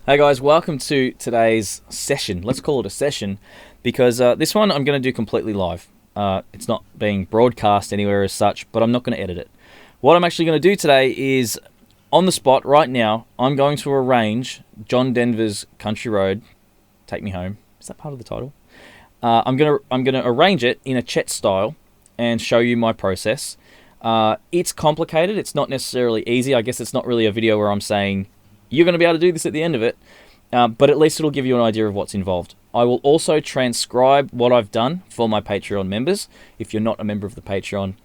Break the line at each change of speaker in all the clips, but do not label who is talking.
Hey guys, welcome to today's session. Let's call it a session because this one I'm going to do completely live. It's not being broadcast anywhere as such, but I'm not going to edit it. What I'm actually going to do today is, on the spot right now, I'm going to arrange John Denver's Country Road, Take Me Home. Is that part of the title? I'm gonna arrange it in a Chet style and show you my process. It's complicated. It's not necessarily easy. I guess it's not really a video where I'm saying you're going to be able to do this at the end of it, but at least it'll give you an idea of what's involved. I will also transcribe what I've done for my Patreon members. If you're not a member of the Patreon,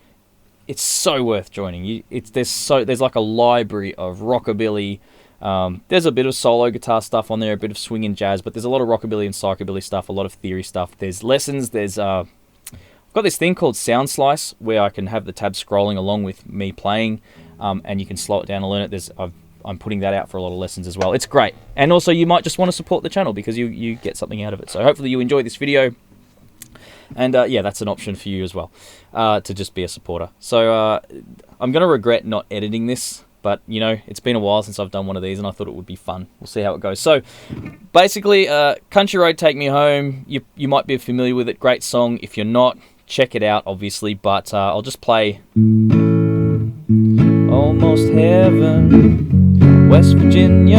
it's so worth joining. There's like a library of rockabilly. There's a bit of solo guitar stuff on there, a bit of swing and jazz, but there's a lot of rockabilly and psychobilly stuff, a lot of theory stuff. There's lessons. I've got this thing called Sound Slice where I can have the tabs scrolling along with me playing, and you can slow it down and learn it. I'm putting that out for a lot of lessons as well. It's great. And also you might just want to support the channel because you get something out of it. So hopefully you enjoy this video. And yeah, that's an option for you as well, to just be a supporter. So I'm going to regret not editing this, but you know, it's been a while since I've done one of these and I thought it would be fun. We'll see how it goes. So basically, Country Road, Take Me Home, you might be familiar with it. Great song. If you're not, check it out, obviously. But I'll just play Almost Heaven, West Virginia,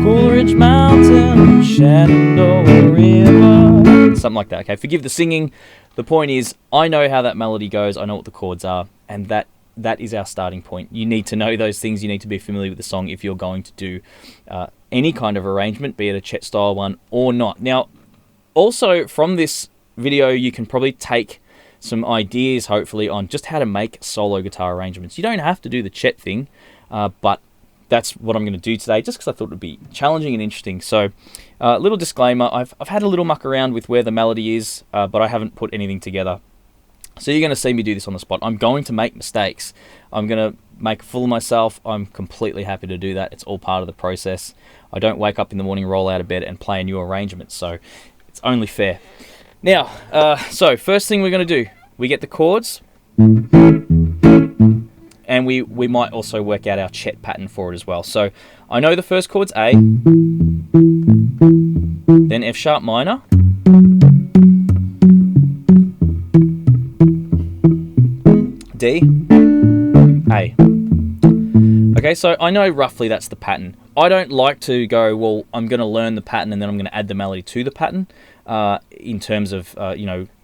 Coolidge Mountain, Shenandoah River, something like that. Okay, forgive the singing. The point is, I know how that melody goes. I know what the chords are, and that is our starting point. You need to know those things. You need to be familiar with the song if you're going to do any kind of arrangement, be it a Chet style one or not. Now, also from this video, you can probably take some ideas, hopefully, on just how to make solo guitar arrangements. You don't have to do the Chet thing, but that's what I'm going to do today, just because I thought it would be challenging and interesting. So, little disclaimer, I've had a little muck around with where the melody is, but I haven't put anything together. So you're going to see me do this on the spot. I'm going to make mistakes. I'm going to make a fool of myself. I'm completely happy to do that. It's all part of the process. I don't wake up in the morning, roll out of bed, and play a new arrangement, so it's only fair. Now, so first thing we're going to do, we get the chords, and we might also work out our Chet pattern for it as well. So I know the first chord's A, then F sharp minor, D, A. Okay, so I know roughly that's the pattern. I don't like to go, well, I'm going to learn the pattern and then I'm going to add the melody to the pattern in terms of,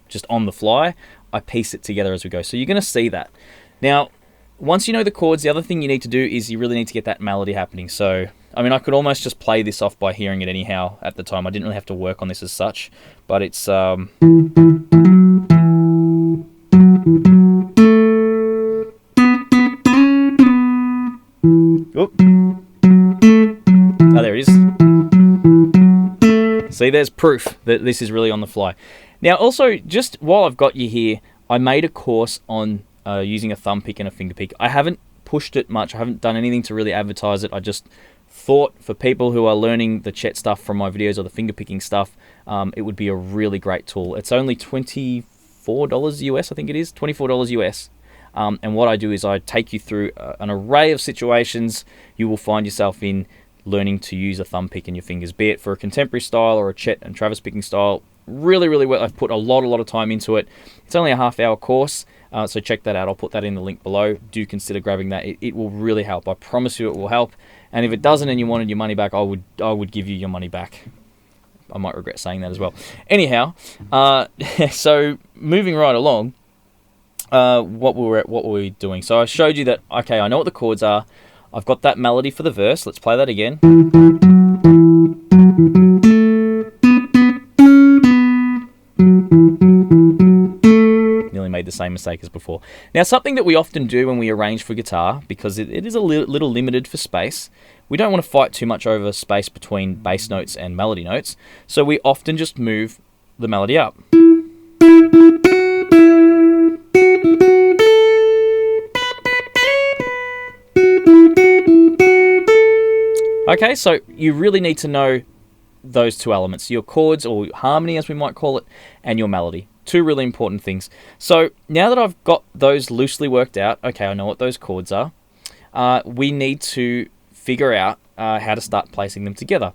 just on the fly. I piece it together as we go. So you're going to see that. Now, once you know the chords, the other thing you need to do is you really need to get that melody happening. So, I mean, I could almost just play this off by hearing it anyhow at the time. I didn't really have to work on this as such, but it's... Oop. Oh, there it is. See, there's proof that this is really on the fly. Now, also, just while I've got you here, I made a course on using a thumb pick and a finger pick. I haven't pushed it much. I haven't done anything to really advertise it. I just thought for people who are learning the Chet stuff from my videos or the finger picking stuff, it would be a really great tool. It's only $24 US, I think it is, $24 US. And what I do is I take you through an array of situations you will find yourself in learning to use a thumb pick in your fingers, be it for a contemporary style or a Chet and Travis picking style. Really, really well. I've put a lot of time into it. It's only a half-hour course, so check that out. I'll put that in the link below. Do consider grabbing that. It will really help. I promise you it will help. And if it doesn't and you wanted your money back, I would give you your money back. I might regret saying that as well. Anyhow, so moving right along, what were we doing? So I showed you that, okay, I know what the chords are. I've got that melody for the verse. Let's play that again. Nearly made the same mistake as before. Now, something that we often do when we arrange for guitar, because it is a little limited for space, we don't want to fight too much over space between bass notes and melody notes, so we often just move the melody up. Okay, so you really need to know those two elements, your chords, or harmony as we might call it, and your melody. Two really important things. So now that I've got those loosely worked out, okay, I know what those chords are, we need to figure out how to start placing them together.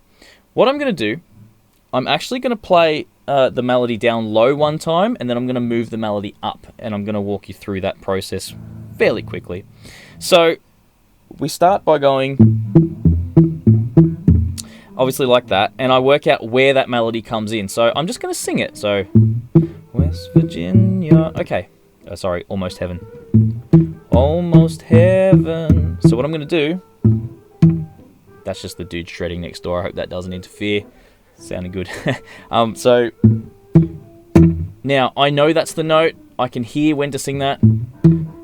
What I'm going to do, I'm actually going to play the melody down low one time, and then I'm going to move the melody up, and I'm going to walk you through that process fairly quickly. So we start by going obviously like that, and I work out where that melody comes in. So I'm just going to sing it. So West Virginia, okay, sorry, almost heaven. Almost heaven. So what I'm going to do, that's just the dude shredding next door. I hope that doesn't interfere. Sounding good. So now I know that's the note. I can hear when to sing that.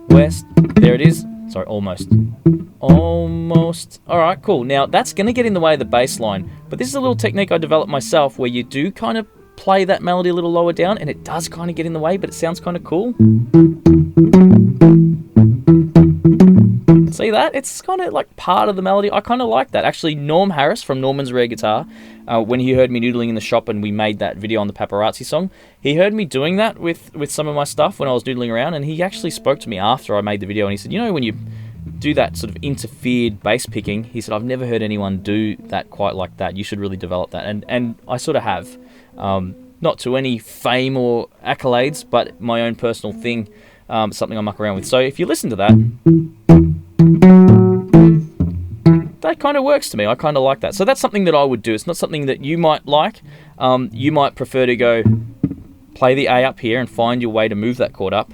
West, there it is. Sorry, almost. Almost. All right, cool. Now that's going to get in the way of the bass line, but this is a little technique I developed myself where you do kind of play that melody a little lower down, and it does kind of get in the way, but it sounds kind of cool. See that? It's kind of like part of the melody. I kind of like that. Actually, Norm Harris from Norman's Rare Guitar, when he heard me noodling in the shop and we made that video on the Paparazzi song, he heard me doing that with some of my stuff when I was noodling around, and he actually spoke to me after I made the video, and he said, you know, when you do that sort of interfered bass picking, he said, I've never heard anyone do that quite like that. You should really develop that. And I sort of have. Not to any fame or accolades, but my own personal thing, something I muck around with. So if you listen to that, that kind of works to me. I kind of like that. So that's something that I would do. It's not something that you might like. You might prefer to go play the A up here and find your way to move that chord up.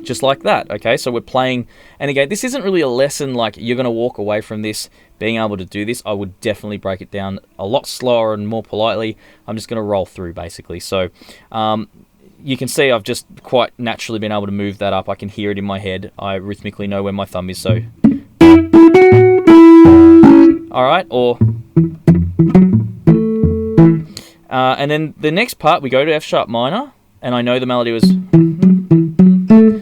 Just like that, okay? So we're playing, and again, this isn't really a lesson like you're going to walk away from this being able to do this. I would definitely break it down a lot slower and more politely. I'm just going to roll through, basically. So you can see I've just quite naturally been able to move that up. I can hear it in my head. I rhythmically know where my thumb is, so... Alright, or... and then the next part, we go to F sharp minor, and I know the melody was...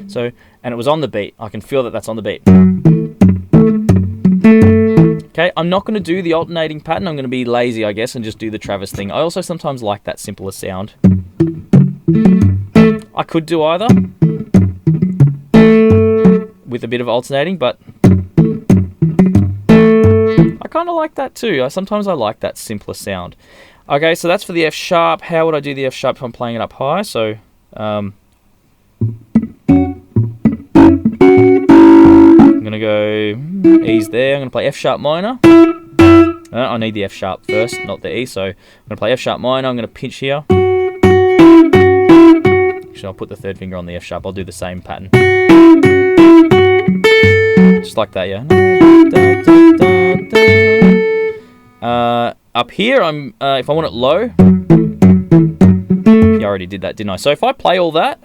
So, and it was on the beat. I can feel that that's on the beat. Okay, I'm not going to do the alternating pattern. I'm going to be lazy, I guess, and just do the Travis thing. I also sometimes like that simpler sound. I could do either with a bit of alternating, but I kind of like that too. Sometimes I like that simpler sound. Okay, so that's for the F sharp. How would I do the F sharp if I'm playing it up high? So, I'm going to go E's there. I'm going to play F sharp minor. I need the F sharp first, not the E. So I'm going to play F sharp minor. I'm going to pinch here. Actually, I'll put the third finger on the F sharp. I'll do the same pattern. Just like that, yeah. Up here, if I want it low. Yeah, I already did that, didn't I? So if I play all that...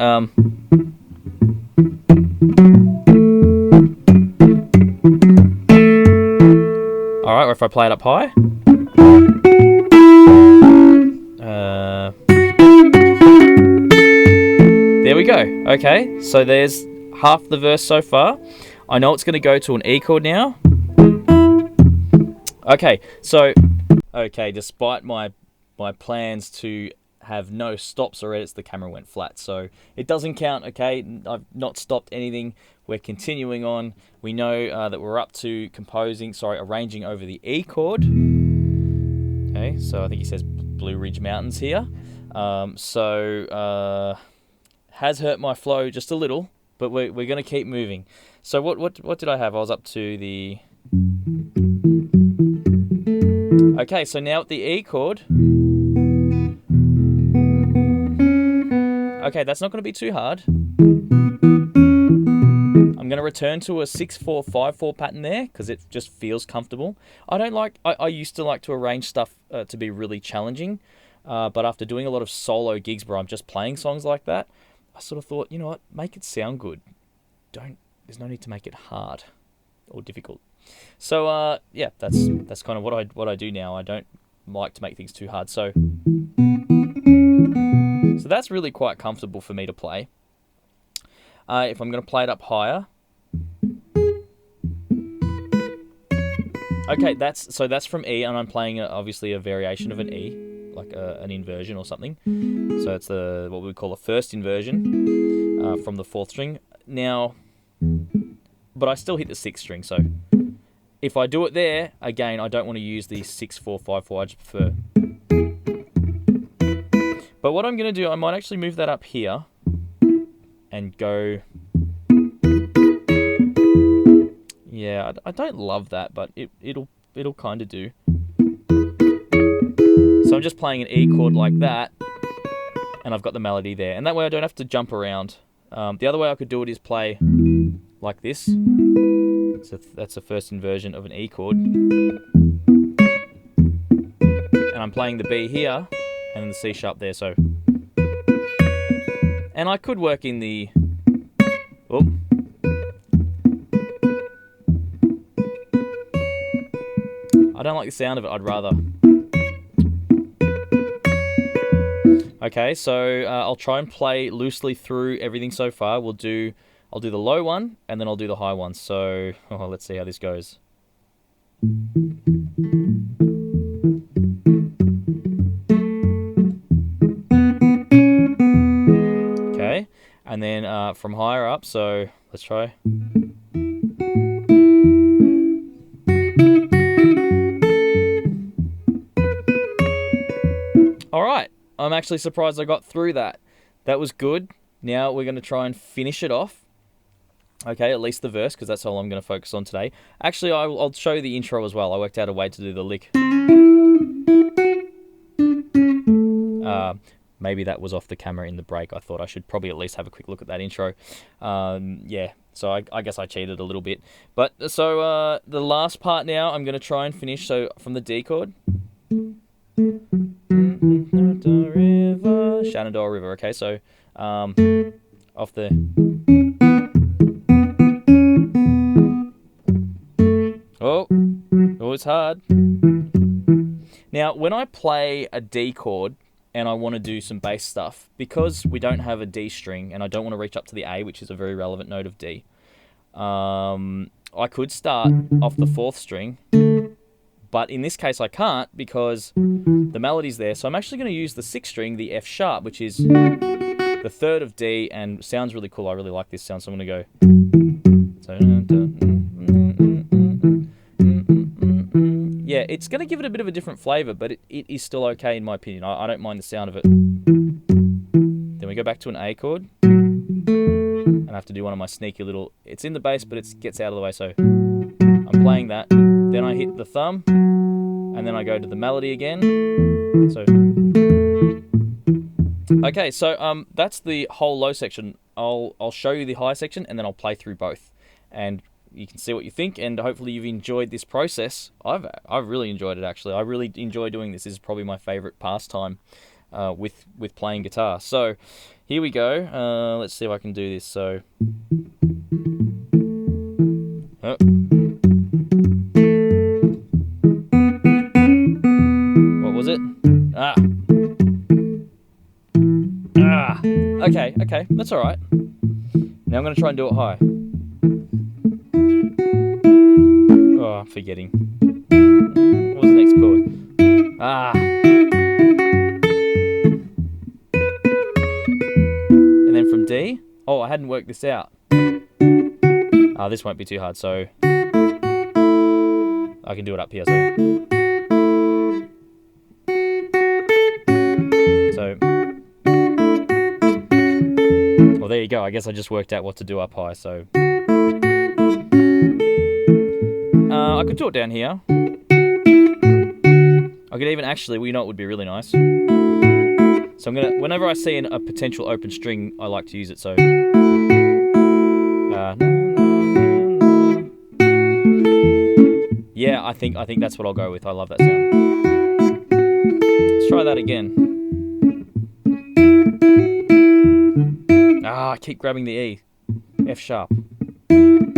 Alright, or if I play it up high. There we go. Okay, so there's half the verse so far. I know it's going to go to an E chord now. Okay, so... Okay, despite my plans to have no stops or edits, the camera went flat. So it doesn't count, okay? I've not stopped anything. We're continuing on. We know that we're up to arranging over the E chord. Okay, so I think he says Blue Ridge Mountains here. Has hurt my flow just a little, but we're going to keep moving. So what did I have? I was up to the... Okay, so now at the E chord... Okay, that's not going to be too hard. I'm going to return to a 6-4-5-4 pattern there because it just feels comfortable. I used to like to arrange stuff to be really challenging, but after doing a lot of solo gigs where I'm just playing songs like that, I sort of thought, you know what, make it sound good. There's no need to make it hard or difficult. So yeah, that's kind of what I do now. I don't like to make things too hard. So that's really quite comfortable for me to play. If I'm going to play it up higher. Okay, that's from E, and I'm playing obviously a variation of an E, like an inversion or something. So it's what we call a first inversion from the fourth string. Now, but I still hit the sixth string, so if I do it there, again, I don't want to use the 6-4-5-4. I just prefer. But what I'm going to do, I might actually move that up here and go. Yeah, I don't love that, but it'll kind of do. So I'm just playing an E chord like that, and I've got the melody there. And that way I don't have to jump around. The other way I could do it is play like this. So that's the first inversion of an E chord. And I'm playing the B here, and the C sharp there, so. And I could work in the. Oh. I don't like the sound of it, I'd rather. Okay, so I'll try and play loosely through everything so far. I'll do the low one, and then I'll do the high one. So let's see how this goes. Okay, and then from higher up, so let's try. Alright, I'm actually surprised I got through that. That was good. Now we're going to try and finish it off. Okay, at least the verse, because that's all I'm going to focus on today. Actually, I'll show you the intro as well. I worked out a way to do the lick. Maybe that was off the camera in the break. I thought I should probably at least have a quick look at that intro. Yeah, so I guess I cheated a little bit. But so the last part now, I'm going to try and finish. So from the D chord. River, Shenandoah River. Okay, so off the. Oh, it's hard. Now, when I play a D chord and I want to do some bass stuff, because we don't have a D string and I don't want to reach up to the A, which is a very relevant note of D, I could start off the 4th string. But in this case, I can't because the melody's there. So I'm actually going to use the 6th string, the F sharp, which is the 3rd of D, and sounds really cool. I really like this sound, so I'm going to go. Yeah, it's going to give it a bit of a different flavor, but it is still okay in my opinion. I don't mind the sound of it. Then we go back to an A chord. And I have to do one of my sneaky little. It's in the bass, but it gets out of the way, so I'm playing that. Then I hit the thumb, and then I go to the melody again. So, okay, so that's the whole low section. I'll show you the high section, and then I'll play through both, and you can see what you think. And hopefully you've enjoyed this process. I've really enjoyed it actually. I really enjoy doing this. This is probably my favorite pastime with playing guitar. So here we go. Let's see if I can do this. So. Oh. Was it? Okay, that's alright. Now I'm going to try and do it high. Oh, I'm forgetting. What was the next chord? And then from D, oh, I hadn't worked this out. This won't be too hard, so I can do it up here, so. Well, there you go. I guess I just worked out what to do up high, so. I could do it down here. I could even actually, well, you know what would be really nice? So I'm going to, whenever I see a potential open string, I like to use it, so. Yeah, I think that's what I'll go with. I love that sound. Let's try that again. I keep grabbing the E. F sharp. And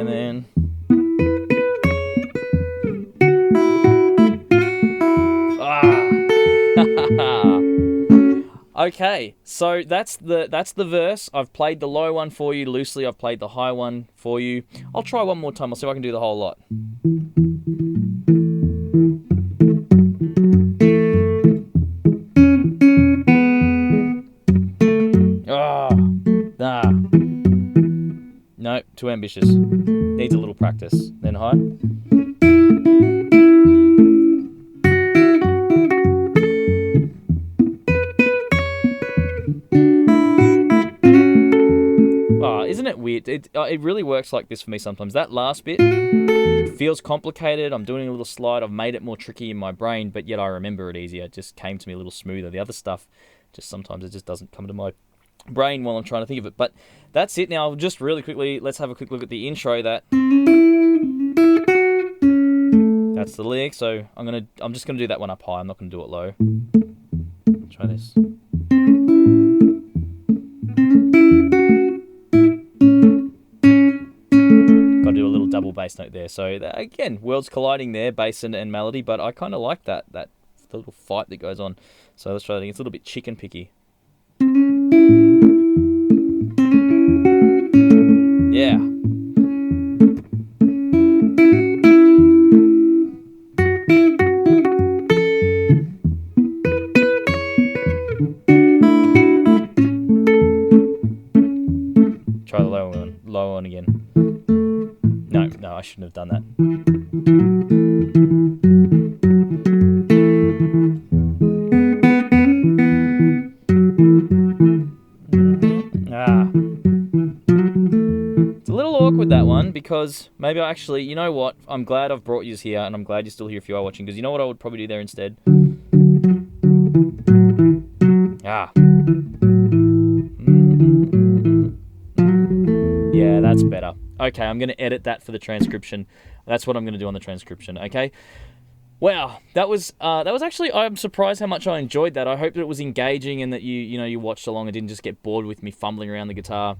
then. Okay, so that's the verse. I've played the low one for you loosely. I've played the high one for you. I'll try one more time. I'll see if I can do the whole lot. No, too ambitious. Needs a little practice. Then high. Oh, isn't it weird? It really works like this for me sometimes. That last bit feels complicated. I'm doing a little slide. I've made it more tricky in my brain, but yet I remember it easier. It just came to me a little smoother. The other stuff, just sometimes it just doesn't come to my brain while I'm trying to think of it. But that's it. Now, just really quickly, let's have a quick look at the intro. That's the lick. So I'm just gonna do that one up high. I'm not gonna do it low. Try this. Got to do a little double bass note there. So again, worlds colliding there, bass and melody. But I kind of like that little fight that goes on. So let's try that again. It's a little bit chicken picky. Yeah. Try the low one again. No, I shouldn't have done that. It's a little awkward, that one, because maybe I actually, you know what? I'm glad I've brought you here, and I'm glad you're still here if you are watching, because you know what I would probably do there instead? Yeah, that's better. Okay, I'm going to edit that for the transcription. That's what I'm going to do on the transcription, okay? Wow, that was actually, I'm surprised how much I enjoyed that. I hope that it was engaging and that you watched along and didn't just get bored with me fumbling around the guitar.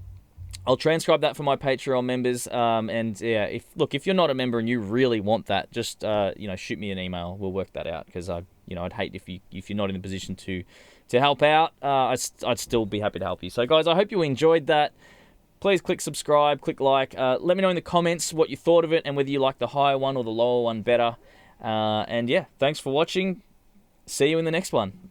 I'll transcribe that for my Patreon members, and yeah, if you're not a member and you really want that, just shoot me an email. We'll work that out, because I'd hate if you're not in the position to help out. I'd still be happy to help you. So guys, I hope you enjoyed that. Please click subscribe, click like. Let me know in the comments what you thought of it and whether you like the higher one or the lower one better. And yeah, thanks for watching. See you in the next one.